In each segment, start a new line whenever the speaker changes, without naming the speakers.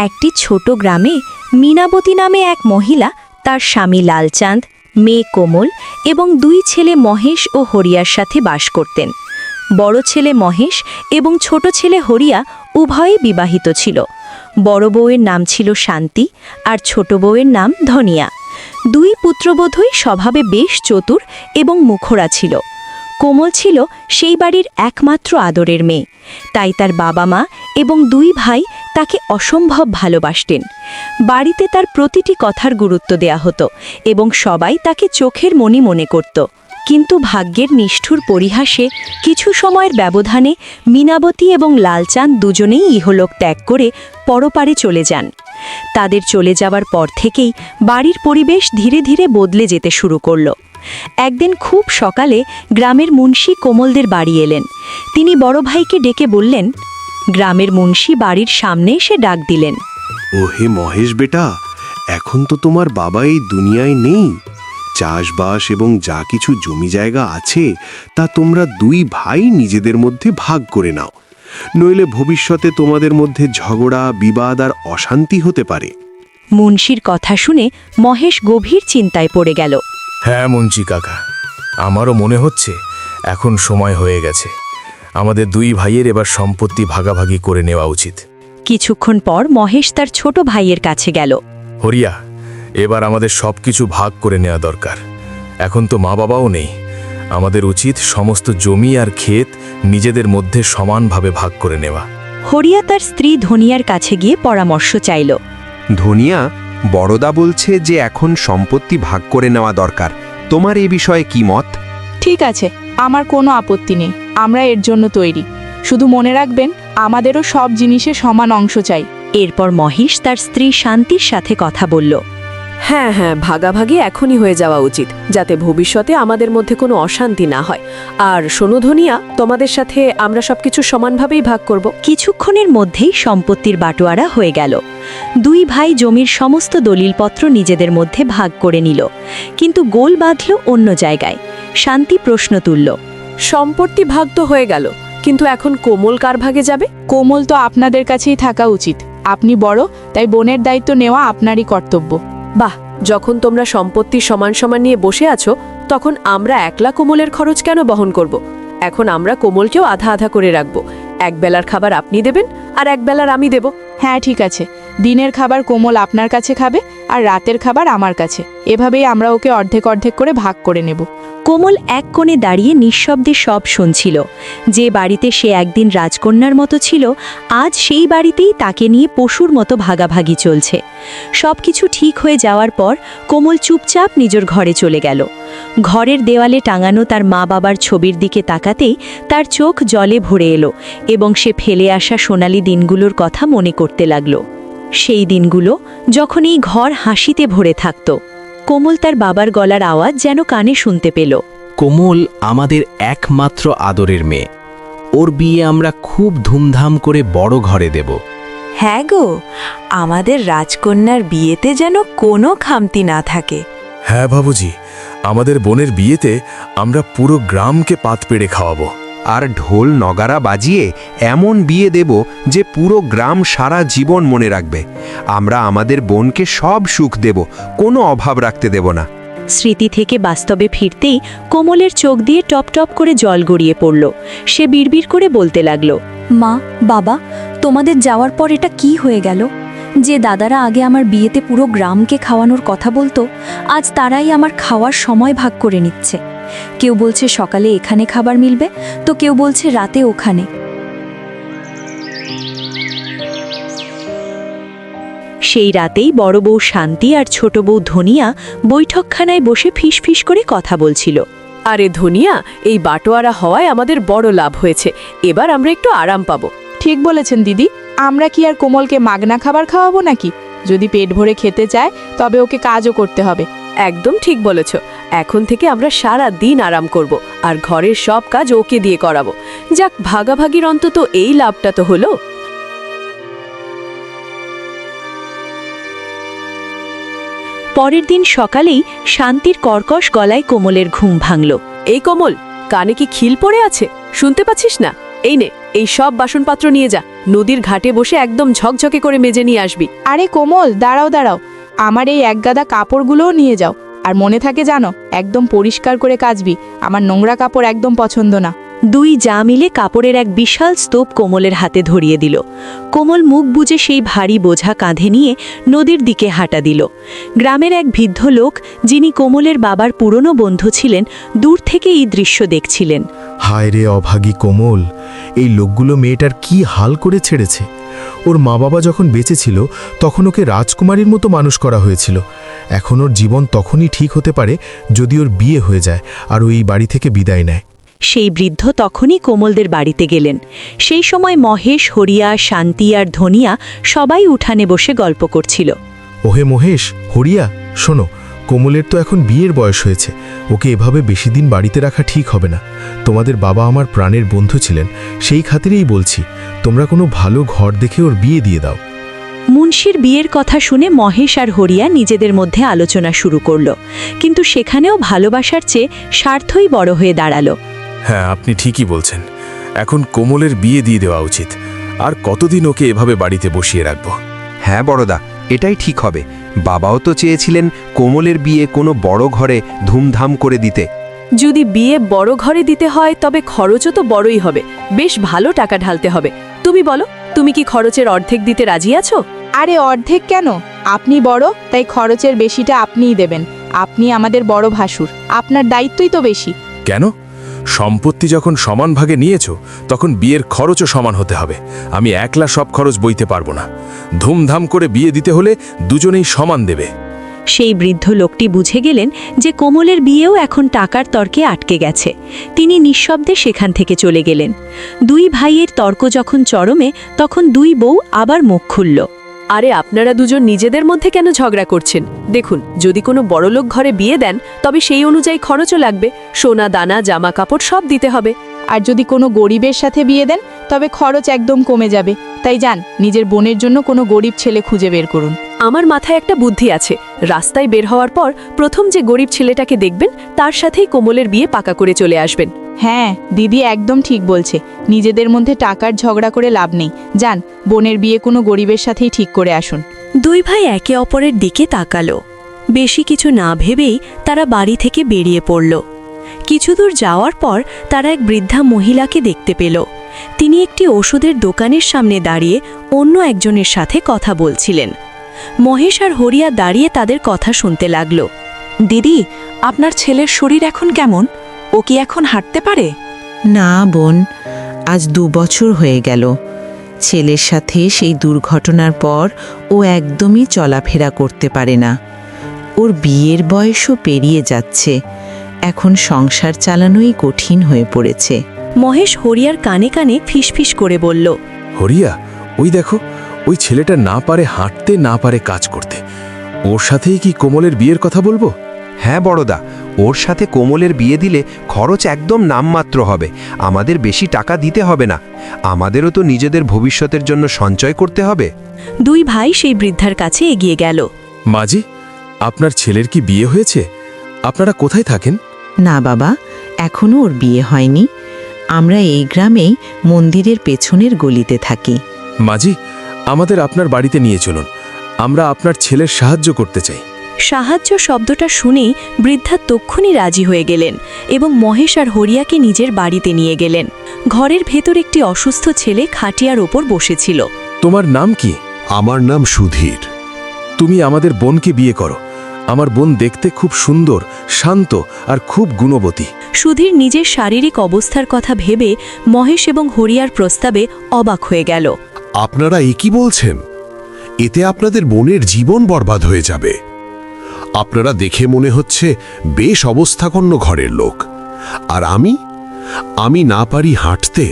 একটি ছোট গ্রামে মীনাবতী নামে এক মহিলা তার স্বামী লালচাঁদ, মেয়ে কোমল এবং 2 ছেলে মহেশ ও হরিয়ার সাথে বাস করতেন। বড় ছেলে মহেশ এবং ছোট ছেলে হরিয়া উভয়ই বিবাহিত ছিল। বড় বউয়ের নাম ছিল শান্তি আর ছোট বউয়ের নাম ধনিয়া। 2 পুত্রবধূই স্বভাবে বেশ চতুর এবং মুখরা ছিল। কোমল ছিল সেই বাড়ির একমাত্র আদরের মেয়ে, তাই তার বাবা মা এবং 2 ভাই তাকে অসম্ভব ভালোবাসতেন। বাড়িতে তার প্রতিটি কথার গুরুত্ব দেয়া হতো এবং সবাই তাকে চোখের মণি মনে করত। কিন্তু ভাগ্যের নিষ্ঠুর পরিহাসে কিছু সময়ের ব্যবধানে মীনাবতী এবং লালচাঁদ দুজনেই ইহলোক ত্যাগ করে পরপারে চলে যান। তাদের চলে যাওয়ার পর থেকেই বাড়ির পরিবেশ ধীরে ধীরে বদলে যেতে শুরু করল। একদিন খুব সকালে গ্রামের মুন্সি কোমলদের বাড়ি এলেন। তিনি বড় ভাইকে ডেকে বললেন, গ্রামের মুন্সি বাড়ির সামনে এসে ডাক দিলেন,
ওহে মহেশ বেটা, এখন তো তোমার বাবা এই দুনিয়ায় নেই। চাষবাস এবং যা কিছু জমি জায়গা আছে তা তোমরা 2 ভাই নিজেদের মধ্যে ভাগ করে নাও, নইলে ভবিষ্যতে তোমাদের মধ্যে ঝগড়া, বিবাদ আর অশান্তি হতে পারে।
মুন্সির কথা শুনে মহেশ গভীর চিন্তায় পড়ে গেল।
হ্যাঁ মুন্সি কাকা, আমারও মনে হচ্ছে এখন সময় হয়ে গেছে। আমাদের 2 ভাইয়ের এবার সম্পত্তি ভাগাভাগি করে নেওয়া উচিত।
কিছুক্ষণ পর মহেশ তার ছোট ভাইয়ের কাছে গেল।
হরিয়া, এবার আমাদের সবকিছু ভাগ করে নেওয়া দরকার। এখন তো মা বাবাও নেই, আমাদের উচিত সমস্ত জমি আর ক্ষেত নিজেদের মধ্যে সমানভাবে ভাগ করে নেওয়া।
হরিয়া তার স্ত্রী ধনিয়ার কাছে গিয়ে পরামর্শ চাইল।
ধনিয়া, বড়দা বলছে যে এখন সম্পত্তি ভাগ করে নেওয়া দরকার। তোমার এ বিষয়ে কি মত?
ঠিক আছে, আমার কোনো আপত্তি নেই, আমরা এর জন্য তৈরি। শুধু মনে রাখবেন, আমাদেরও সব জিনিসে সমান অংশ চাই।
এরপর মহেশ তার স্ত্রী শান্তির সাথে কথা বলল।
হ্যাঁ, ভাগাভাগি এখনই হয়ে যাওয়া উচিত, যাতে ভবিষ্যতে আমাদের মধ্যে কোনো অশান্তি না হয়। আর শোনো ধনিয়া, তোমাদের সাথে আমরা সবকিছু সমানভাবেই ভাগ করব।
কিছুক্ষণের মধ্যেই সম্পত্তির বাটোয়ারা হয়ে গেল। 2 ভাই জমির সমস্ত দলিলপত্র নিজেদের মধ্যে ভাগ করে নিল, কিন্তু গোল বাঁধল অন্য জায়গায়। শান্তি প্রশ্ন তুলল,
সম্পত্তি ভাগ তো হয়ে গেল, কিন্তু এখন কোমল কার ভাগে যাবে?
কোমল তো আপনাদের কাছেই থাকা উচিত। আপনি বড়, তাই বোনের দায়িত্ব নেওয়া আপনারই কর্তব্য।
বাহ, যখন তোমরা সম্পত্তি সমান সমান নিয়ে বসে আছো, তখন আমরা একলা কোমলের খরচ কেন বহন করব? এখন আমরা কোমলকেও আধা আধা করে রাখবো। 1 বেলার খাবার আপনি দেবেন আর 1 বেলার আমি দেব।
হ্যাঁ, ঠিক আছে। দিনের খাবার কোমল আপনার কাছে খাবে আর রাতের খাবার আমার কাছে। এভাবেই আমরা ওকে অর্ধেক অর্ধেক করে ভাগ করে নেব।
কোমল এক কোণে দাঁড়িয়ে নিঃশব্দে সব শুনছিল। যে বাড়িতে সে একদিন রাজকন্যার মতো ছিল, আজ সেই বাড়িতেই তাকে নিয়ে পশুর মতো ভাগাভাগি চলছে। সবকিছু ঠিক হয়ে যাওয়ার পর কোমল চুপচাপ নিজের ঘরে চলে গেল। ঘরের দেওয়ালে টাঙানো তার মা বাবার ছবির দিকে তাকাতেই তার চোখ জলে ভরে এলো এবং সে ফেলে আসা সোনালি দিনগুলোর কথা মনে করতে লাগল। সেই দিনগুলো যখন এই ঘর হাসিতে ভরে থাকত। কোমল তার বাবার গলার আওয়াজ যেন কানে শুনতে পেল।
কোমল আমাদের একমাত্র আদরের মেয়ে, ওর বিয়ে আমরা খুব ধুমধাম করে বড় ঘরে দেব।
হ্যাঁ গো, আমাদের রাজকন্যার বিয়েতে যেন কোনো খামতি না থাকে।
হ্যাঁ বাবুজি, আমাদের বোনের বিয়েতে আমরা পুরো গ্রামকে পাত পেড়ে খাওয়াবো।
আর ঢোল নগারা বাজিয়ে এমন বিয়ে দেব যে পুরো গ্রাম সারা জীবন মনে রাখবে। আমরা আমাদের বোনকে সব সুখ দেব, কোনো অভাব রাখতে দেব না।
স্মৃতি থেকে বাস্তবে ফিরতেই কোমলের চোখ দিয়ে টপ টপ করে জল গড়িয়ে পড়ল। সে বিড়বিড় করে বলতে লাগল,
মা, বাবা, তোমাদের যাওয়ার পর এটা কি হয়ে গেল? যে দাদারা আগে আমার বিয়েতে পুরো গ্রামকে খাওয়ানোর কথা বলতো, আজ তারাই আমার খাওয়ার সময় ভাগ করে নিচ্ছে। কেউ বলছে সকালে এখানে খাবার মিলবে, তো কেউ বলছে রাতে ওখানে।
সেই রাতেই বড় বউ শান্তি আর ছোট বউ ধনিয়া বৈঠকখানায় বসে ফিসফিস করে কথা বলছিল।
আরে ধনিয়া, এই বাটোয়ারা হওয়ায় আমাদের বড় লাভ হয়েছে। এবার আমরা একটু আরাম পাবো।
ঠিক বলেছেন দিদি। আমরা কি আর কোমলকে মাগনা খাবার খাওয়াবো নাকি? যদি পেট ভরে খেতে চায়, তবে ওকে কাজও করতে হবে।
একদম ঠিক বলেছ। এখন থেকে আমরা সারা দিন আরাম করব আর ঘরের সব কাজ ওকে দিয়ে করাবো। যাক, ভাগাভাগির অন্তত এই লাভটা তো হলো।
পরের দিন সকালেই শান্তির কর্কশ গলায় কোমলের ঘুম ভাঙল।
এই কোমল, কানে কি খিল পড়ে আছে? শুনতে পাচ্ছিস না? এই নে, এই সব বাসনপত্র নিয়ে যা। নদীর ঘাটে বসে একদম ঝকঝকে করে মেজে নিয়ে আসবি।
আরে কোমল, দাঁড়াও দাঁড়াও, আমার এই এক গাদা কাপড়গুলোও নিয়ে যাও। আর মনে থাকে জানো, একদম পরিষ্কার করে কাচবি, আমার নোংরা কাপড় একদম পছন্দ না।
দুই যা মিলে কাপড়ের এক বিশাল স্তূপ কোমলের হাতে ধরিয়ে দিল। কোমল মুখ বুজে সেই ভারী বোঝা কাঁধে নিয়ে নদীর দিকে হাঁটা দিল। গ্রামের এক বৃদ্ধ লোক, যিনি কোমলের বাবার পুরনো বন্ধু ছিলেন, দূর থেকে এই দৃশ্য দেখছিলেন।
হায় রে অভাগী কোমল, এই লোকগুলো মেয়েটার কি হাল করে ছেড়েছে। ওর মা বাবা যখন বেঁচে ছিল তখন ওকে রাজকুমারীর মতো মানুষ করা হয়েছিল। এখন ওর জীবন তখনই ঠিক হতে পারে যদি ওর বিয়ে হয়ে যায় আর ও এই বাড়ি থেকে বিদায় নেয়।
সেই বৃদ্ধ তখনই কোমলদের বাড়িতে গেলেন। সেই সময় মহেশ, হরিয়া, শান্তি আর ধনিয়া সবাই উঠানে বসে গল্প করছিল।
ওহে মহেশ, হরিয়া, শোনো, কোমলের তো এখন বিয়ের বয়স হয়েছে, ওকে এভাবে বেশি দিন বাড়িতে রাখা ঠিক হবে না। তোমাদের বাবা আমার প্রাণের বন্ধু ছিলেন, সেই খাতিরেই বলছি, তোমরা কোনো ভালো ঘর দেখে ওর বিয়ে দিয়ে দাও।
মুন্সির বিয়ের কথা শুনে মহেশ আর হরিয়া নিজেদের মধ্যে আলোচনা শুরু করল, কিন্তু সেখানেও ভালোবাসার চেয়ে স্বার্থই বড় হয়ে দাঁড়ালো।
হ্যাঁ, আপনি ঠিকই বলছেন, এখন কোমলের বিয়ে দিয়ে দেওয়া উচিত। আর কতদিন ওকে এভাবে বাড়িতে বসিয়ে রাখবো?
হ্যাঁ বড়দা, এটাই ঠিক হবে। বাবাও তো চেয়েছিলেন কোমলের বিয়ে কোনো বড় ঘরে ধুমধাম করে দিতে।
যদি বিয়ে বড় ঘরে দিতে হয় তবে খরচও তো বড়ই হবে, বেশ ভালো টাকা ঢালতে হবে। তুমি বলো, তুমি কি খরচের অর্ধেক দিতে রাজি আছো?
আরে অর্ধেক কেন, আপনি বড়, তাই খরচের বেশিটা আপনিই দেবেন। আপনি আমাদের বড় ভাসুর, আপনার দায়িত্বই তো বেশি।
কেন? সম্পত্তি যখন সমান ভাগে নিয়েছো তখন বিয়ের খরচও সমান হতে হবে। আমি একলা সব খরচ বইতে পারবো না। ধুমধাম করে বিয়ে দিতে হলে দুজনেই সমান দেবে।
সেই বৃদ্ধ লোকটি বুঝে গেলেন যে কোমলের বিয়েও এখন টাকার তর্কে আটকে গেছে। তিনি নিঃশব্দে সেখান থেকে চলে গেলেন। দুই ভাইয়ের তর্ক যখন চরমে, তখন দুই বউ আবার মুখ খুলল।
আরে আপনারা দুজন নিজেদের মধ্যে কেন ঝগড়া করছেন? দেখুন, যদি কোনো বড়লোক ঘরে বিয়ে দেন তবে সেই অনুযায়ী খরচও লাগবে, সোনা দানা জামা কাপড় সব দিতে হবে।
আর যদি কোনো গরিবের সাথে বিয়ে দেন তবে খরচ একদম কমে যাবে। তাই যান, নিজের বোনের জন্য কোনো গরিব ছেলে খুঁজে বের করুন।
আমার মাথায় একটা বুদ্ধি আছে। রাস্তায় বের হওয়ার পর প্রথম যে গরিব ছেলেটাকে দেখবেন তার সাথেই কোমলের বিয়ে পাকা করে চলে আসবেন।
হ্যাঁ, দিদি একদম ঠিক বলছে। নিজেদের মধ্যে টাকার ঝগড়া করে লাভ নেই। যান, বোনের বিয়ে কোনো গরিবের সাথেই ঠিক করে আসুন।
দুই ভাই একে অপরের দিকে তাকালো। বেশি কিছু না ভেবেই তারা বাড়ি থেকে বেরিয়ে পড়ল। কিছু দূর যাওয়ার পর তারা এক বৃদ্ধা মহিলাকে দেখতে পেল। তিনি একটি ওষুধের দোকানের সামনে দাঁড়িয়ে অন্য একজনের সাথে কথা বলছিলেন। মহেশ আর হরিয়া দাঁড়িয়ে তাদের কথা শুনতে লাগল।
দিদি, আপনার ছেলের শরীর এখন কেমন? ও কি এখন হাঁটতে পারে?
না বোন, আজ 2 বছর হয়ে গেল। ছেলের সাথে সেই দুর্ঘটনার পর ও একদমই চলাফেরা করতে পারে না। ওর বিয়ের বয়সও পেরিয়ে যাচ্ছে, এখন সংসার চালানোই কঠিন হয়ে পড়েছে।
মহেশ হরিয়ার কানে কানে ফিসফিস করে বলল,
হরিয়া, ওই দেখো, ওই ছেলেটা না পারে হাঁটতে, না পারে কাজ করতে। ওর সাথেই কি কোমলের বিয়ের কথা বলবো?
হ্যাঁ বড়দা, ওর সাথে কোমলের বিয়ে দিলে খরচ একদম নামমাত্র হবে। আমাদের বেশি টাকা দিতে হবে না। আমাদেরও তো নিজেদের ভবিষ্যতের জন্য সঞ্চয় করতে হবে।
দুই ভাই সেই বৃদ্ধার কাছে এগিয়ে গেল।
মাজি, আপনার ছেলের কি বিয়ে হয়েছে? আপনারা কোথায় থাকেন?
না বাবা, এখনো ওর বিয়ে হয়নি। আমরা এই গ্রামেই মন্দিরের পেছনের গলিতে থাকি।
মাজি, আমাদের আপনার বাড়িতে নিয়ে চলুন। আমরা আপনার ছেলের সাহায্য করতে চাই।
সাহায্য শব্দটা শুনেই বৃদ্ধা তক্ষুনি রাজি হয়ে গেলেন এবং মহেশ আর হরিয়াকে নিজের বাড়িতে নিয়ে গেলেন। ঘরের ভেতর একটি অসুস্থ ছেলে খাটিয়ার ওপর বসেছিল।
তোমার নাম কি?
আমার নাম সুধীর।
তুমি আমাদের বোনকে বিয়ে করো। আমার বোন দেখতে খুব সুন্দর, শান্ত আর খুব গুণবতী।
সুধীর নিজের শারীরিক অবস্থার কথা ভেবে মহেশ এবং হরিয়ার প্রস্তাবে অবাক হয়ে গেল।
আপনারা একই বলছেন? এতে আপনাদের বোনের জীবন বরবাদ হয়ে যাবে। আপনারা দেখে মনে হচ্ছে বেশ অবস্থাকন্য ঘরের লোক। আর আমি না পারি হাঁটতে,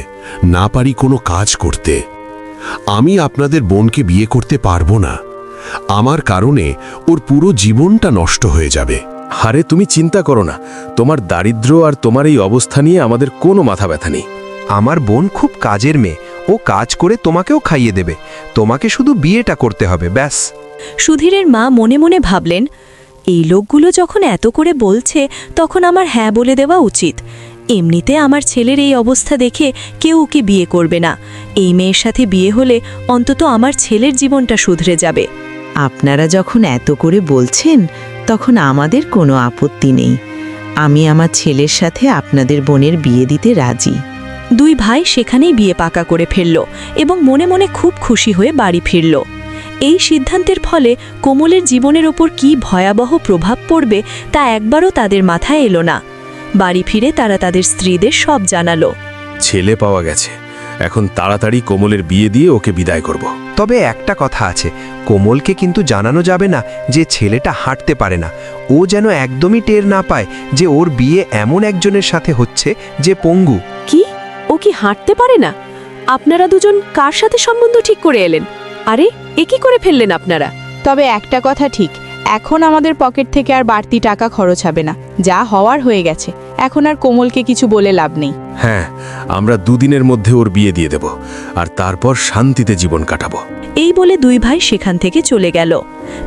না পারি কোনো কাজ করতে। আমি আপনাদের বোনকে বিয়ে করতে পারবো না। আমার কারণে ওর পুরো জীবনটা নষ্ট হয়ে যাবে।
হারে, তুমি চিন্তা করো না। তোমার দারিদ্র্য আর তোমার এই অবস্থা নিয়ে আমাদের কোনো মাথা ব্যথা নেই।
আমার বোন খুব কাজের মেয়ে, ও কাজ করে তোমাকেও খাইয়ে দেবে। তোমাকে শুধু বিয়েটা করতে হবে, ব্যাস।
সুধীরের মা মনে মনে ভাবলেন, এই লোকগুলো যখন এত করে বলছে তখন আমার হ্যাঁ বলে দেওয়া উচিত। এমনিতে আমার ছেলের এই অবস্থা দেখে কেউ ওকে বিয়ে করবে না। এই মেয়ের সাথে বিয়ে হলে অন্তত আমার ছেলের জীবনটা শুধরে যাবে।
আপনারা যখন এত করে বলছেন তখন আমাদের কোনো আপত্তি নেই। আমি আমার ছেলের সাথে আপনাদের বোনের বিয়ে দিতে রাজি।
দুই ভাই সেখানেই বিয়ে পাকা করে ফেলল এবং মনে মনে খুব খুশি হয়ে বাড়ি ফিরল। এই সিদ্ধান্তের ফলে কোমলের জীবনের ওপর কী ভয়াবহ প্রভাব পড়বে তা একবারও তাদের মাথায় এলো না। বাড়ি ফিরে তারা তাদের স্ত্রীদের সব জানালো।
ছেলে পাওয়া গেছে, এখন তাড়াতাড়ি কোমলের বিয়ে দিয়ে ওকে বিদায় করব।
তবে একটা কথা আছে, কোমলকে কিন্তু জানানো যাবে না যে ছেলেটা হাঁটতে পারে না। ও যেন একদমই টের না পায় যে ওর বিয়ে এমন একজনের সাথে হচ্ছে যে পঙ্গু।
কি? ও কি হাঁটতে পারে না? আপনারা দুজন কার সাথে সম্বন্ধ ঠিক করে এলেন? আরে এ কি করে ফেললেন আপনারা?
তবে একটা কথা ঠিক, এখন আমাদের পকেট থেকে আর বাড়তি টাকা খরচ হবে না। যা হওয়ার হয়ে গেছে, এখন আর কোমলকে কিছু বলে লাভ নেই।
হ্যাঁ, আমরা 2 দিনের মধ্যে ওর বিয়ে দিয়ে দেব, আর তারপর শান্তিতে জীবন কাটাবো।
এই বলে দুই ভাই সেখান থেকে চলে গেল।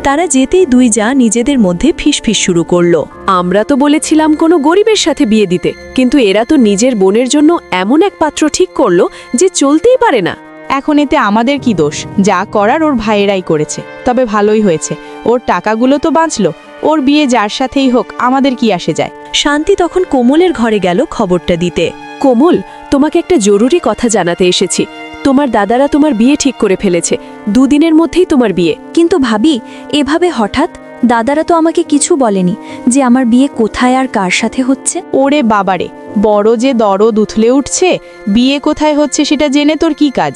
তারা যেতেই দুই যা নিজেদের মধ্যে ফিসফিস শুরু করলো।
আমরা তো বলেছিলাম কোনো গরিবের সাথে বিয়ে দিতে, কিন্তু এরা তো নিজের বোনের জন্য এমন এক পাত্র ঠিক করলো যে চলতেই পারে না।
এখন এতে আমাদের কি দোষ? যা করার ওর ভাইয়েরাই করেছে। তবে ভালোই হয়েছে, ওর টাকাগুলো তো বাঁচলো। ওর বিয়ে যার সাথেই হোক, আমাদের কি আসে যায়।
শান্তি তখন কোমলের ঘরে গেল খবরটা দিতে।
কোমল, তোমাকে একটা জরুরি কথা জানাতে এসেছি। তোমার দাদারা তোমার বিয়ে ঠিক করে ফেলেছে। 2 দিনের মধ্যেই তোমার বিয়ে।
কিন্তু ভাবি, এভাবে হঠাৎ? দাদারা তো আমাকে কিছু বলেনি যে আমার বিয়ে কোথায় আর কার সাথে হচ্ছে।
ওরে বাবারে, বড় যে দরদ উথলে উঠছে। বিয়ে কোথায় হচ্ছে সেটা জেনে তোর কি কাজ?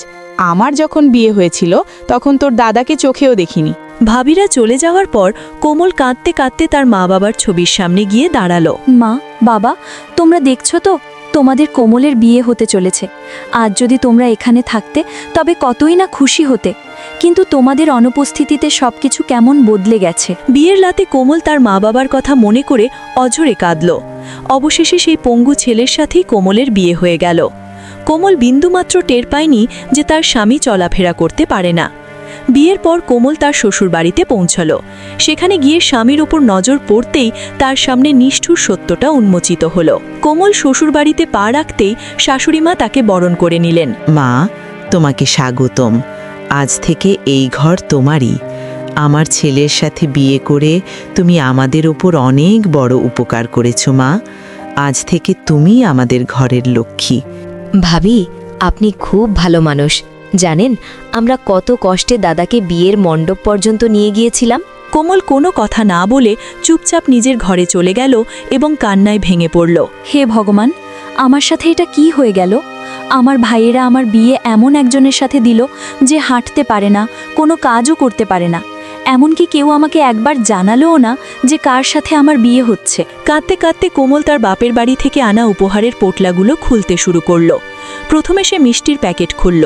আমার যখন বিয়ে হয়েছিল তখন তোর দাদাকে চোখেও দেখিনি।
ভাবিরা চলে যাওয়ার পর কোমল কাঁদতে কাঁদতে তার মা বাবার ছবির সামনে গিয়ে দাঁড়ালো।
মা, বাবা, তোমরা দেখছো তো তোমাদের কোমলের বিয়ে হতে চলেছে। আজ যদি তোমরা এখানে থাকতে তবে কতই না খুশি হতে, কিন্তু তোমাদের অনুপস্থিতিতে সবকিছু কেমন বদলে গেছে।
বিয়ের রাতে কোমল তার মা বাবার কথা মনে করে অঝরে কাঁদল। অবশেষে সেই পঙ্গু ছেলের সাথেই কোমলের বিয়ে হয়ে গেল। কোমল বিন্দুমাত্র টের পায়নি যে তার স্বামী চলাফেরা করতে পারে না। বিয়ের পর কোমল তার শ্বশুরবাড়িতে পৌঁছল। সেখানে গিয়ে স্বামীর ওপর নজর পড়তেই তার সামনে নিষ্ঠুর সত্যটা উন্মোচিত হল। কোমল শ্বশুরবাড়িতে পা রাখতেই শাশুড়িমা তাকে বরণ করে নিলেন।
মা, তোমাকে স্বাগতম। আজ থেকে এই ঘর তোমারই। আমার ছেলের সাথে বিয়ে করে তুমি আমাদের ওপর অনেক বড় উপকার করেছো মা। আজ থেকে তুমি আমাদের ঘরের লক্ষ্মী।
ভাবি, আপনি খুব ভালো মানুষ। জানেন, আমরা কত কষ্টে দাদাকে বিয়ের মণ্ডপ পর্যন্ত নিয়ে গিয়েছিলাম। কোমল কোনো কথা না বলে চুপচাপ নিজের ঘরে চলে গেল এবং কান্নায় ভেঙে পড়ল।
হে ভগবান, আমার সাথে এটা কি হয়ে গেল? আমার ভাইয়েরা আমার বিয়ে এমন একজনের সাথে দিল যে হাঁটতে পারে না, কোনো কাজও করতে পারে না। এমনকি কেউ আমাকে একবার জানালোও না যে কার সাথে আমার বিয়ে হচ্ছে।
কাঁদতে কাঁদতে কোমল তার বাপের বাড়ি থেকে আনা উপহারের পোটলাগুলো খুলতে শুরু করল। প্রথমে সে মিষ্টির প্যাকেট খুলল।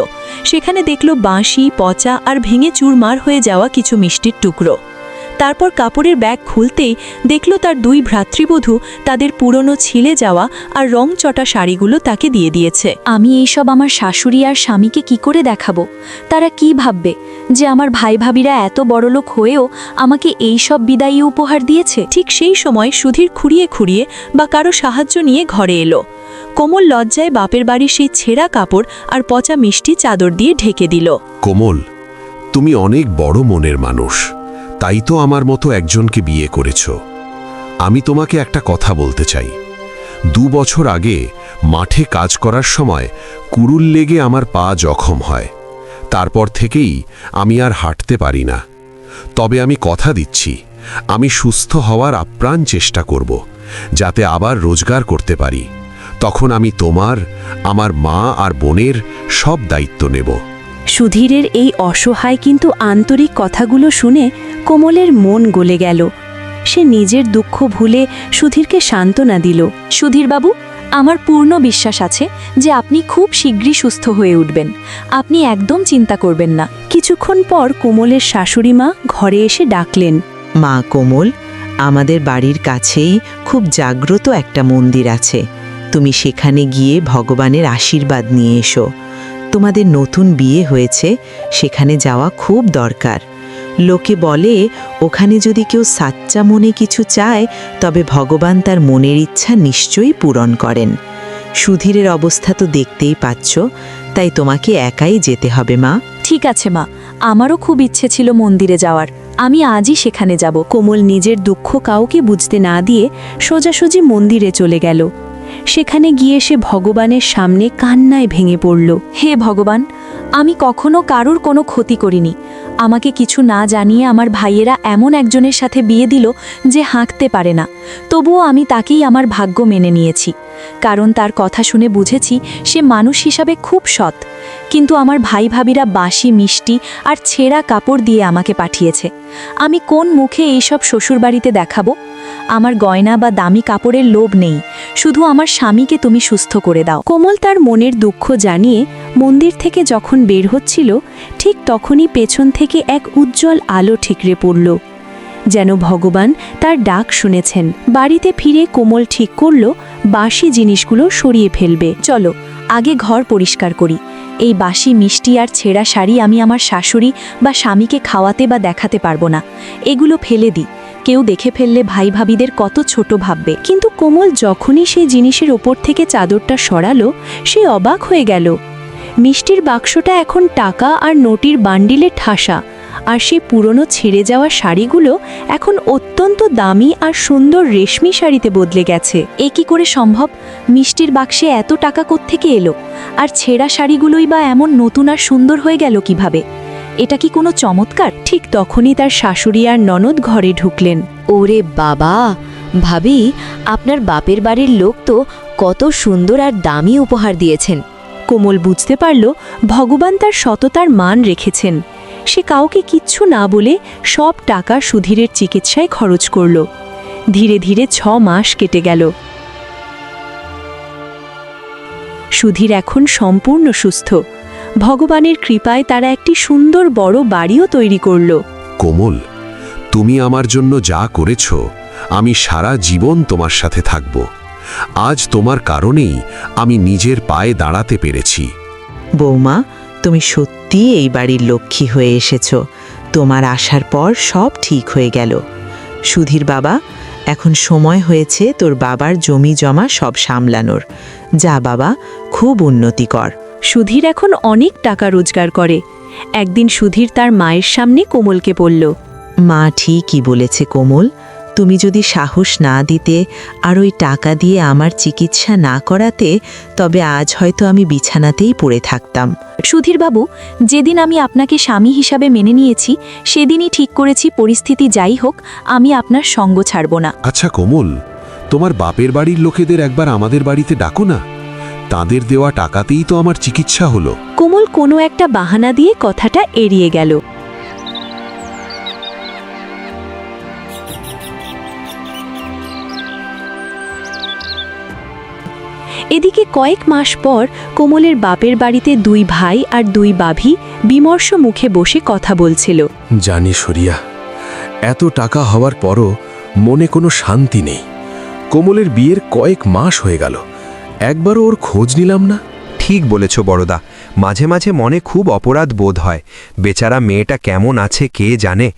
সেখানে দেখল বাঁশি, পচা আর ভেঙে চুরমার হয়ে যাওয়া কিছু মিষ্টির টুকরো। তারপর কাপড়ের ব্যাগ খুলতেই দেখল তার 2 ভ্রাতৃবধূ তাদের পুরনো ছিলে যাওয়া আর রংচটা শাড়িগুলো তাকে দিয়ে দিয়েছে।
আমি এইসব আমার শাশুড়ি আর স্বামীকে কি করে দেখাবো? তারা কি ভাববে যে আমার ভাই ভাবিরা এত বড়লোক হয়েও আমাকে এই সব বিদায়ী উপহার দিয়েছে?
ঠিক সেই সময় সুধীর খুঁড়িয়ে খুঁড়িয়ে বা কারো সাহায্য নিয়ে ঘরে এলো। কোমল লজ্জায় বাপের বাড়ির সেই ছেঁড়া কাপড় আর পচা মিষ্টি চাদর দিয়ে ঢেকে দিল।
কোমল, তুমি অনেক বড় মনের মানুষ, তাই তো আমার মতো একজনকে বিয়ে করেছ। আমি তোমাকে একটা কথা বলতে চাই। 2 বছর আগে মাঠে কাজ করার সময় কুড়ুল লেগে আমার পা জখম হয়। তারপর থেকেই আমি আর হাঁটতে পারি না। তবে আমি কথা দিচ্ছি, আমি সুস্থ হওয়ার আপ্রাণ চেষ্টা করব, যাতে আবার রোজগার করতে পারি। তখন আমি তোমার, আমার মা আর বোনের সব দায়িত্ব নেব।
সুধীরের এই অসহায় কিন্তু আন্তরিক কথাগুলো শুনে কোমলের মন গলে গেল। সে নিজের দুঃখ ভুলে সুধীরকে সান্ত্বনা দিল।
সুধীরবাবু, আমার পূর্ণ বিশ্বাস আছে যে আপনি খুব শীঘ্রই সুস্থ হয়ে উঠবেন। আপনি একদম চিন্তা করবেন না।
কিছুক্ষণ পর কোমলের শাশুড়িমা ঘরে এসে ডাকলেন।
মা কোমল, আমাদের বাড়ির কাছেই খুব জাগ্রত একটা মন্দির আছে। তুমি সেখানে গিয়ে ভগবানের আশীর্বাদ নিয়ে এসো। তোমাদের নতুন বিয়ে হয়েছে, সেখানে যাওয়া খুব দরকার। লোকে বলে ওখানে যদি কেউ সাচ্চা মনে কিছু চায় তবে ভগবান তার মনের ইচ্ছা নিশ্চয়ই পূরণ করেন। সুধীরের অবস্থা তো দেখতেই পাচ্ছ, তাই তোমাকে একাই যেতে হবে মা।
ঠিক আছে মা, আমারও খুব ইচ্ছে ছিল মন্দিরে যাওয়ার, আমি আজই সেখানে যাব।
কোমল নিজের দুঃখ কাউকে বুঝতে না দিয়ে সোজাসুজি মন্দিরে চলে গেল। সেখানে গিয়ে সে ভগবানের সামনে কান্নায় ভেঙে পড়ল।
হে ভগবান, আমি কখনো কারুর কোনো ক্ষতি করিনি। আমাকে কিছু না জানিয়ে আমার ভাইয়েরা এমন একজনের সাথে বিয়ে দিল যে হাঁকতে পারে না, তবুও আমি তাকেই আমার ভাগ্য মেনে নিয়েছি, কারণ তার কথা শুনে বুঝেছি সে মানুষ হিসাবে খুব সৎ। কিন্তু আমার ভাই ভাবিরা বাসি মিষ্টি আর ছেঁড়া কাপড় দিয়ে আমাকে পাঠিয়েছে। আমি কোন মুখে এইসব শ্বশুরবাড়িতে দেখাবো? আমার গয়না বা দামি কাপড়ের লোভ নেই, শুধু আমার স্বামীকে তুমি সুস্থ করে দাও।
কোমল তার মনের দুঃখ জানিয়ে মন্দির থেকে যখন বের হচ্ছিল, ঠিক তখনই পেছন থেকে এক উজ্জ্বল আলো ঠিকরে পড়ল, যেন ভগবান তার ডাক শুনেছেন। বাড়িতে ফিরে কোমল ঠিক করল বাসি জিনিসগুলো সরিয়ে ফেলবে। চলো আগে ঘর পরিষ্কার করি। এই বাসি মিষ্টি আর ছেঁড়া শাড়ি আমি আমার শাশুড়ি বা স্বামীকে খাওয়াতে বা দেখাতে পারবো না, এগুলো ফেলে দিই। কেউ দেখে ফেললে ভাই ভাবিদের কত ছোট ভাববে। কিন্তু কোমল যখনই সেই জিনিসের ওপর থেকে চাদরটা সরালো, সে অবাক হয়ে গেল। মিষ্টির বাক্সটা এখন টাকা আর নোটির বান্ডিলে ঠাসা, আর সেই পুরনো ছিঁড়ে যাওয়া শাড়িগুলো এখন অত্যন্ত দামি আর সুন্দর রেশমি শাড়িতে বদলে গেছে।
এ কি করে সম্ভব? মিষ্টির বাক্সে এত টাকা কোত্থেকে এলো? আর ছেঁড়া শাড়িগুলোই বা এমন নতুন আর সুন্দর হয়ে গেল কিভাবে? এটা কি কোনো চমৎকার?
ঠিক তখনই তার শাশুড়ি আর ননদ ঘরে ঢুকলেন।
ওরে বাবা, ভাবি, আপনার বাপের বাড়ির লোক তো কত সুন্দর আর দামি উপহার দিয়েছেন।
কোমল বুঝতে পারল ভগবান তার সততার মান রেখেছেন। সে কাউকে কিচ্ছু না বলে সব টাকা সুধীরের চিকিৎসায় খরচ করল। ধীরে ধীরে 6 মাস কেটে গেল। সুধীর এখন সম্পূর্ণ সুস্থ। ভগবানের কৃপায় তারা একটি সুন্দর বড় বাড়িও তৈরি করল।
কোমল, তুমি আমার জন্য যা করেছ, আমি সারা জীবন তোমার সাথে থাকব। আজ তোমার কারণেই আমি নিজের পায়ে দাঁড়াতে পেরেছি।
বৌমা, তুমি সত্যি এই বাড়ির লক্ষ্মী হয়ে এসেছ। তোমার আসার পর সব ঠিক হয়ে গেল। সুধীর বাবা, এখন সময় হয়েছে তোর বাবার জমি জমা সব সামলানোর। যা বাবা, খুব উন্নতি কর।
সুধীর এখন অনেক টাকা রোজগার করে। একদিন সুধীর তার মায়ের সামনে কোমলকে বলল,
মা ঠিকই বলেছে কোমল, তুমি যদি সাহস না দিতে আর ওই টাকা দিয়ে আমার চিকিৎসা না করাতে, তবে আজ হয়তো আমি বিছানাতেই পড়ে থাকতাম।
সুধীরবাবু, যেদিন আমি আপনাকে স্বামী হিসাবে মেনে নিয়েছি, সেদিনই ঠিক করেছি পরিস্থিতি যাই হোক, আমি আপনার সঙ্গ ছাড়ব না।
আচ্ছা কোমল, তোমার বাপের বাড়ির লোকেদের একবার আমাদের বাড়িতে ডাকো না। তাদের দেওয়া টাকাতেই তো আমার চিকিৎসা হলো।
কোমল কোনো একটা বাহানা দিয়ে কথাটা এড়িয়ে গেল। এদিকে কয়েক মাস পর কোমলের বাপের বাড়িতে 2 ভাই আর 2 বাভি বিমর্ষ মুখে বসে কথা বলছিল।
জানি সরিয়া, এত টাকা হওয়ার পরও মনে কোনো শান্তি নেই। কোমলের বিয়ের কয়েক মাস হয়ে গেল, একবারও ওর খোঁজ নিলাম না।
ঠিক বলেছ বড়দা, মাঝে মাঝে মনে খুব অপরাধ বোধ হয়। বেচারা মেয়েটা কেমন আছে কে জানে।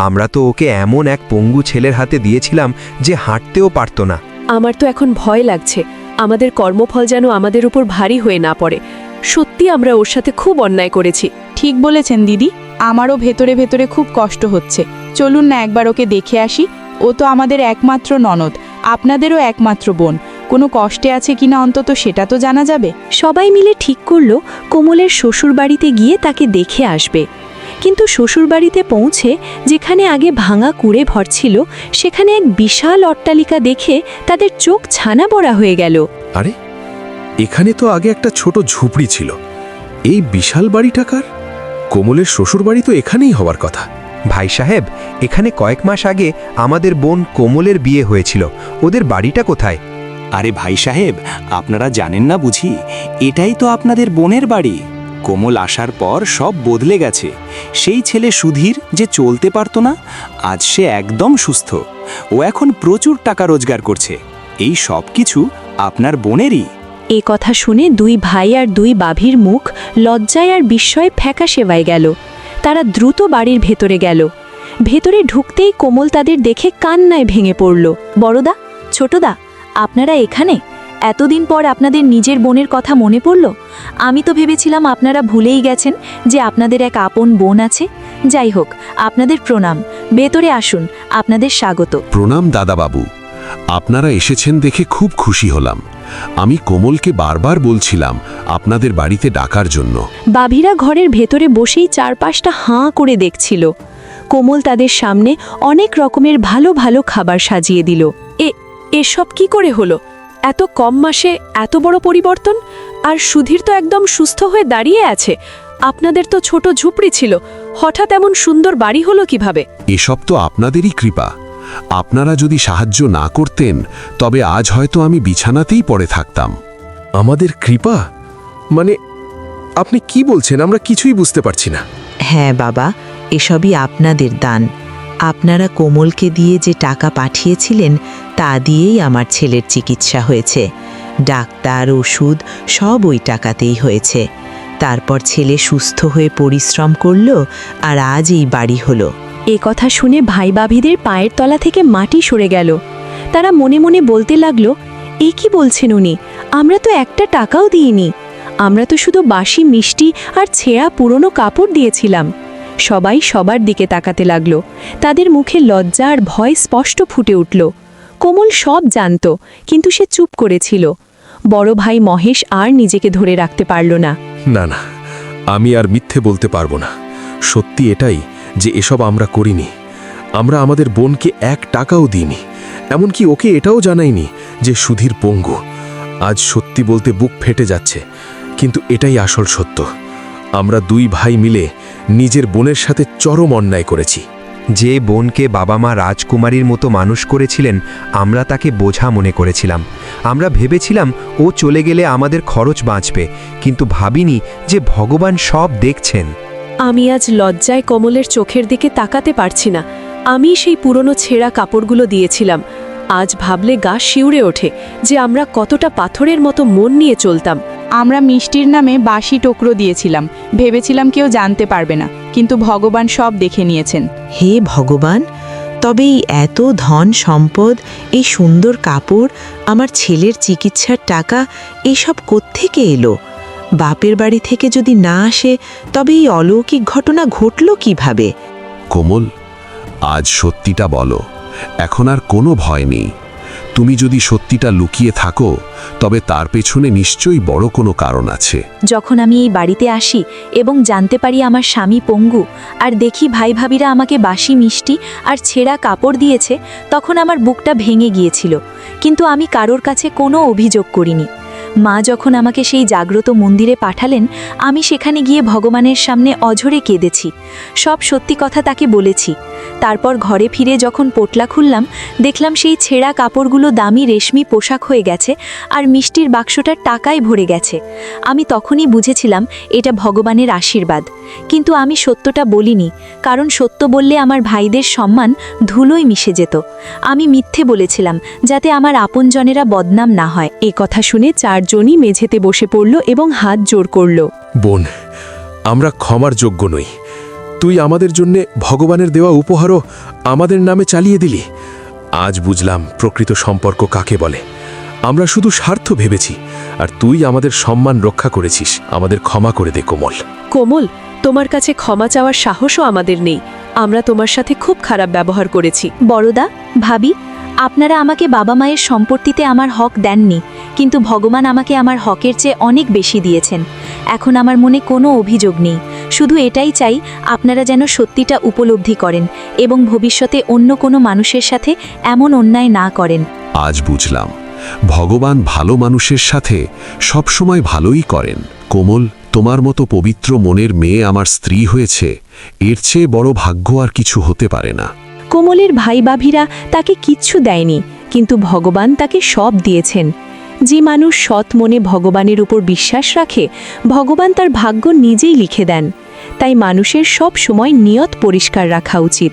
আমরা তো ওকে এমন এক পঙ্গু ছেলের হাতে দিয়েছিলাম যে হাঁটতেও পারত না।
আমার তো এখন ভয় লাগছে, আমাদের কর্মফল যেন আমাদের উপর ভারী হয়ে না পড়ে। সত্যি আমরা ওর সাথে খুব অন্যায় করেছি।
ঠিক বলেছেন দিদি, আমারও ভেতরে ভেতরে খুব কষ্ট হচ্ছে। চলুন না একবার ওকে দেখে আসি। ও তো আমাদের একমাত্র ননদ, আপনাদেরও একমাত্র বোন। কোনো কষ্টে আছে কিনা অন্তত সেটা তো জানা যাবে।
সবাই মিলে ঠিক করল কোমলের শ্বশুরবাড়িতে গিয়ে তাকে দেখে আসবে। কিন্তু শ্বশুরবাড়িতে পৌঁছে যেখানে আগে ভাঙা কুড়ে ভর ছিল, সেখানে এক বিশাল অট্টালিকা দেখে তাদের চোখ ছানা বড়া হয়ে গেল।
আরে, এখানে তো আগে একটা ছোট ঝুপড়ি ছিল, এই বিশাল বাড়িটাকার? কোমলের শ্বশুরবাড়ি তো এখানেই হওয়ার কথা।
ভাই সাহেব, এখানে কয়েক মাস আগে আমাদের বোন কোমলের বিয়ে হয়েছিল। ওদের বাড়িটা কোথায়?
আরে ভাই সাহেব, আপনারা জানেন না বুঝি? এটাই তো আপনাদের বোনের বাড়ি। কোমল আসার পর সব বদলে গেছে। সেই ছেলে সুধীর যে চলতে পারতো না, আজ সে একদম সুস্থ। ও এখন প্রচুর টাকা রোজগার করছে। এই সব কিছু আপনার বোনেরই।
এ কথা শুনে 2 ভাই আর 2 বাভির মুখ লজ্জায় আর বিস্ময়ে ফ্যাকাশে হয়ে গেল। তারা দ্রুত বাড়ির ভেতরে গেল। ভেতরে ঢুকতেই কোমল তাদের দেখে কান্নায় ভেঙে পড়ল। বড়দা, ছোটদা, আপনারা এখানে? এতদিন পর আপনাদের নিজের বোনের কথা মনে পড়ল? আমি তো ভেবেছিলাম আপনারা ভুলেই গেছেন যে আপনাদের এক আপন বোন আছে। যাই হোক, আপনাদের প্রণাম। ভেতরে আসুন, আপনাদের স্বাগত।
প্রণাম দাদাবাবু, আপনারা এসেছেন দেখে খুব খুশি হলাম। আমি কোমলকে বারবার বলছিলাম আপনাদের বাড়িতে ডাকার জন্য।
বাভিরা ঘরের ভেতরে বসেই চারপাশটা হাঁ করে দেখছিল। কোমল তাদের সামনে অনেক রকমের ভালো ভালো খাবার সাজিয়ে দিল।
এসব কি করে হলো? এত কম মাসে এত বড় পরিবর্তন? আর সুধীর তো একদম সুস্থ হয়ে দাঁড়িয়ে আছে। আপনাদের তো ছোট ঝুপড়ি ছিল, হঠাৎ এমন সুন্দর বাড়ি হলো কিভাবে?
এসব তো আপনাদেরই কৃপা। আপনারা যদি সাহায্য না করতেন তবে আজ হয়তো আমি বিছানাতেই পড়ে থাকতাম।
আমাদের কৃপা মানে আপনি কি বলছেন? আমরা কিছুই বুঝতে পারছি না।
হ্যাঁ বাবা, এসবই আপনাদের দান। আপনারা কোমলকে দিয়ে যে টাকা পাঠিয়েছিলেন তা দিয়েই আমার ছেলের চিকিৎসা হয়েছে। ডাক্তার, ওষুধ সব ওই টাকাতেই হয়েছে। তারপর ছেলে সুস্থ হয়ে পরিশ্রম করল, আর আজ এই বাড়ি হলো।
এ কথা শুনে ভাই বাভিদের পায়ের তলা থেকে মাটি সরে গেল। তারা মনে মনে বলতে লাগলো, এ কি বলছেন উনি? আমরা তো একটা টাকাও দিইনি। আমরা তো শুধু বাসি মিষ্টি আর ছেঁড়া পুরনো কাপড় দিয়েছিলাম। সবাই সবার দিকে তাকাতে লাগলো। তাদের মুখে লজ্জা আর ভয় স্পষ্ট ফুটে উঠল। কোমল সব জানত, কিন্তু সে চুপ করেছিল। বড় ভাই মহেশ আর নিজেকে ধরে রাখতে পারল না।
না না, আমি আর মিথ্যে বলতে পারবো না। সত্যি এটাই যে এসব আমরা করিনি। আমরা আমাদের বোনকে 1 টাকাও দিইনি। এমনকি ওকে এটাও জানাইনি যে সুধীর পঙ্গু। আজ সত্যি বলতে বুক ফেটে যাচ্ছে, কিন্তু এটাই আসল সত্য। আমরা 2 ভাই মিলে নিজের বোনের সাথে চরম অন্যায় করেছি।
যে বোনকে বাবা মা রাজকুমারীর মতো মানুষ করেছিলেন, আমরা তাকে বোঝা মনে করেছিলাম। আমরা ভেবেছিলাম ও চলে গেলে আমাদের খরচ বাঁচবে, কিন্তু ভাবিনি যে ভগবান সব দেখছেন।
আমি আজ লজ্জায় কমলের চোখের দিকে তাকাতে পারছি না। আমি সেই পুরনো ছেঁড়া কাপড়গুলো দিয়েছিলাম। আজ ভাবলে গা শিউরে ওঠে যে আমরা কতটা পাথরের মতো মন নিয়ে চলতাম।
আমরা মিষ্টির নামে বাসি টুকরো দিয়েছিলাম, ভেবেছিলাম কেউ জানতে পারবে না, কিন্তু ভগবান সব দেখে নিয়েছেন।
হে ভগবান, তবে এই এত ধন সম্পদ, এই সুন্দর কাপড়, আমার ছেলের চিকিৎসার টাকা, এসব কোত্থেকে এলো? বাপের বাড়ি থেকে যদি না আসে তবে এই অলৌকিক ঘটনা ঘটল কিভাবে?
কোমল, আজ সত্যিটা বলো। এখন আর কোনো ভয় নেই। তুমি যদি সত্যিটা লুকিয়ে থাকো তবে তার পেছনে নিশ্চয়ই বড় কোনো কারণ আছে।
যখন আমি এই বাড়িতে আসি এবং জানতে পারি আমার স্বামী পঙ্গু, আর দেখি ভাই ভাবিরা আমাকে বাসি মিষ্টি আর ছেঁড়া কাপড় দিয়েছে, তখন আমার বুকটা ভেঙে গিয়েছিল। কিন্তু আমি কারোর কাছে কোনো অভিযোগ করিনি। মা যখন আমাকে সেই জাগ্রত মন্দিরে পাঠালেন, আমি সেখানে গিয়ে ভগবানের সামনে অঝরে কেঁদেছি। সব সত্যি কথা তাকে বলেছি। তারপর ঘরে ফিরে যখন পোটলা খুললাম, দেখলাম সেই ছেঁড়া কাপড়গুলো দামি রেশমি পোশাক হয়ে গেছে, আর মিষ্টির বাক্সটা টাকায় ভরে গেছে। আমি তখনই বুঝেছিলাম এটা ভগবানের আশীর্বাদ। কিন্তু আমি সত্যটা বলিনি, কারণ সত্য বললে আমার ভাইদের সম্মান ধুলোয় মিশে যেত। আমি মিথ্যে বলেছিলাম যাতে আমার আপনজনেরা বদনাম না হয়। এ কথা শুনে 4 জনই মেঝেতে বসে পড়ল এবং হাত জোড় করল।
বোন, আমরা ক্ষমার যোগ্য নই। তুই আমাদের জন্যে ভগবানের দেওয়া উপহারও আমাদের নামে চালিয়ে দিলি। আজ বুঝলাম প্রকৃত সম্পর্ক কাকে বলে। আমরা শুধু স্বার্থ ভেবেছি, আর তুই আমাদের সম্মান রক্ষা করেছিস। আমাদের ক্ষমা করে দে কোমল।
কোমল, তোমার কাছে ক্ষমা চাওয়ার সাহসও আমাদের নেই। আমরা তোমার সাথে খুব খারাপ ব্যবহার করেছি।
বড়দা, ভাবি, আপনারা আমাকে বাবা মায়ের সম্পত্তিতে আমার হক দেননি, কিন্তু ভগবান আমাকে আমার হকের চেয়ে অনেক বেশি দিয়েছেন। এখন আমার মনে কোনো অভিযোগ নেই। শুধু এটাই চাই আপনারা যেন সত্যিটা উপলব্ধি করেন এবং ভবিষ্যতে অন্য কোনো মানুষের সাথে এমন অন্যায় না করেন।
আজ বুঝলাম ভগবান ভালো মানুষের সাথে সবসময় ভালোই করেন। কোমল, তোমার মতো পবিত্র মনের মেয়ে আমার স্ত্রী হয়েছে, এর চেয়ে বড় ভাগ্য আর কিছু হতে পারে না।
কোমলের ভাই বাভিরা তাকে কিচ্ছু দেয়নি, কিন্তু ভগবান তাকে সব দিয়েছেন। যে মানুষ সৎ মনে ভগবানের উপর বিশ্বাস রাখে, ভগবান তার ভাগ্য নিজেই লিখে দেন। তাই মানুষের সব সময় নিয়ত পরিষ্কার রাখা উচিত।